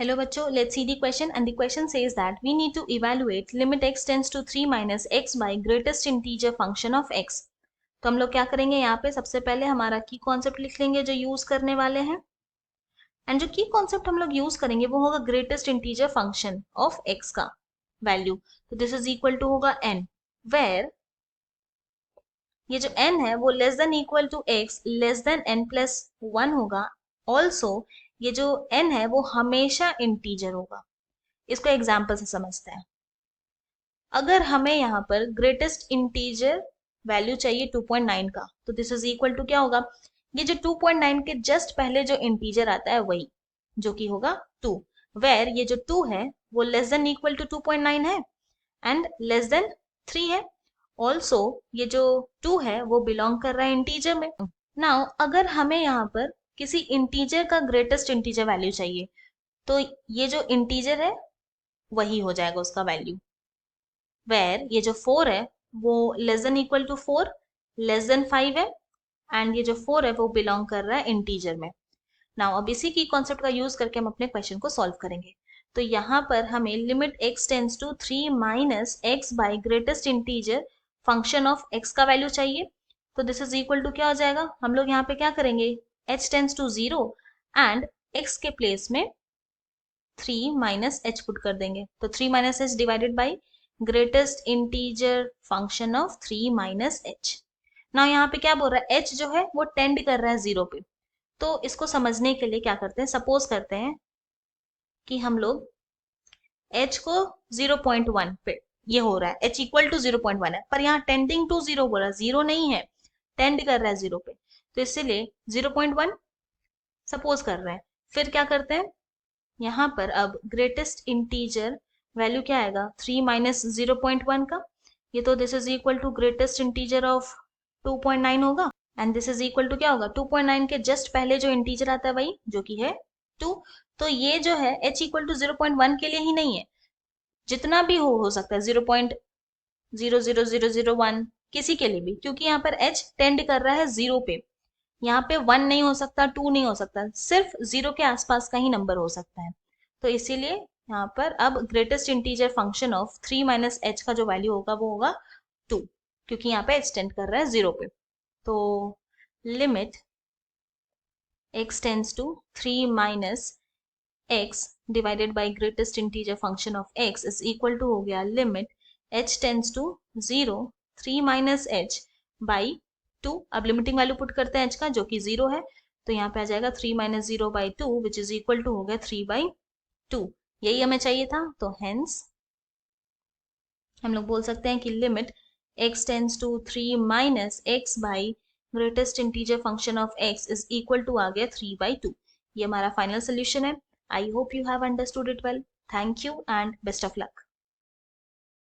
Hello बच्चों, let's see the question and the question says that we need to evaluate limit x tends to 3 minus x by greatest integer function of x। तो हम लोग क्या करेंगे, यहाँ पे सबसे पहले हमारा की कॉन्सेप्ट लिख लेंगे जो यूज करने वाले हैं। एंड जो की कॉन्सेप्ट हम लोग यूज करेंगे वो होगा greatest integer function of x का वैल्यू। तो दिस इज इक्वल टू होगा n, वेयर ये जो n है वो less than equal to x less than n plus 1 होगा। ऑल्सो ये जो n है वो हमेशा इंटीजर होगा। इसको एग्जाम्पल से समझते हैं। अगर हमें यहाँ पर ग्रेटेस्ट इंटीजर वैल्यू चाहिए 2.9 का, तो दिस इज इक्वल टू क्या होगा, ये जो 2.9 के जस्ट पहले जो इंटीजर आता है वही, जो कि होगा 2, वेर ये जो 2 है वो लेस देन इक्वल टू 2.9 है एंड लेस देन 3 है। ऑल्सो ये जो 2 है वो बिलोंग कर रहा है इंटीजर में। नाउ अगर हमें यहाँ पर किसी इंटीजर का ग्रेटेस्ट इंटीजर वैल्यू चाहिए, तो ये जो इंटीजर है वही हो जाएगा उसका वैल्यू, वेर ये जो 4 है वो less than equal to 4 less than 5 है एंड ये जो 4 है वो बिलोंग कर रहा है इंटीजर में। नाउ अब इसी की कॉन्सेप्ट का यूज करके हम अपने क्वेश्चन को सॉल्व करेंगे। तो यहाँ पर हमें limit x tends to 3 minus x by greatest integer function of x का वैल्यू चाहिए। तो दिस इज इक्वल टू क्या हो जाएगा, हम लोग यहाँ पे क्या करेंगे, h tends to 0 and x के प्लेस में 3 माइनस एच पुट कर देंगे। तो 3 minus h divided by greatest integer function of 3 minus h. ना यहाँ पे क्या बोल रहा है, एच जो है वो टेंड कर रहा है 0 पे। तो इसको समझने के लिए क्या करते हैं, सपोज करते हैं कि हम लोग h को 0.1 पे, ये हो रहा है h इक्वल टू 0.1 है, पर यहाँ टेंडिंग टू 0 बोल रहा है, 0 नहीं है, टेंड कर रहा है 0 पे। तो इसीलिए 0.1 सपोज कर रहे हैं। फिर क्या करते हैं, यहाँ पर अब ग्रेटेस्ट इंटीजर वैल्यू क्या आएगा, 3 माइनस 0.1 का, ये तो this is equal to greatest integer of 2.9 होगा and this is equal to क्या होगा, 2.9 के जस्ट पहले जो इंटीजर आता है वही, जो कि है 2। तो ये जो है h इक्वल टू 0.1 के लिए ही नहीं है, जितना भी हो सकता है 0.00001 किसी के लिए भी, क्योंकि यहाँ पर h टेंड कर रहा है 0 पे। यहाँ पे 1 नहीं हो सकता, 2 नहीं हो सकता, सिर्फ 0 के आसपास का ही नंबर हो सकता है। तो इसीलिए यहाँ पर अब greatest integer function of 3 minus H का जो वैल्यू होगा वो होगा 2, क्योंकि यहाँ पे h टेंड कर रहा है 0 पे। तो limit x tends to 3 minus x divided by greatest integer function of x is equal to हो गया limit h tends to 0 3 minus h by 2। अब लिमिटिंग वैल्यू पुट करते हैं h का, जो कि 0 है, तो यहाँ पे आ जाएगा 3 minus 0 by 2 which is equal to हो गया 3 बाई 2। यही हमें चाहिए था। तो हेंस हम लोग बोल सकते हैं कि limit x tends to 3 minus x by greatest integer function of x is equal to आ गया 3 बाई 2। ये हमारा फाइनल सोल्यूशन है। I hope you have understood it well. Thank you and best of luck.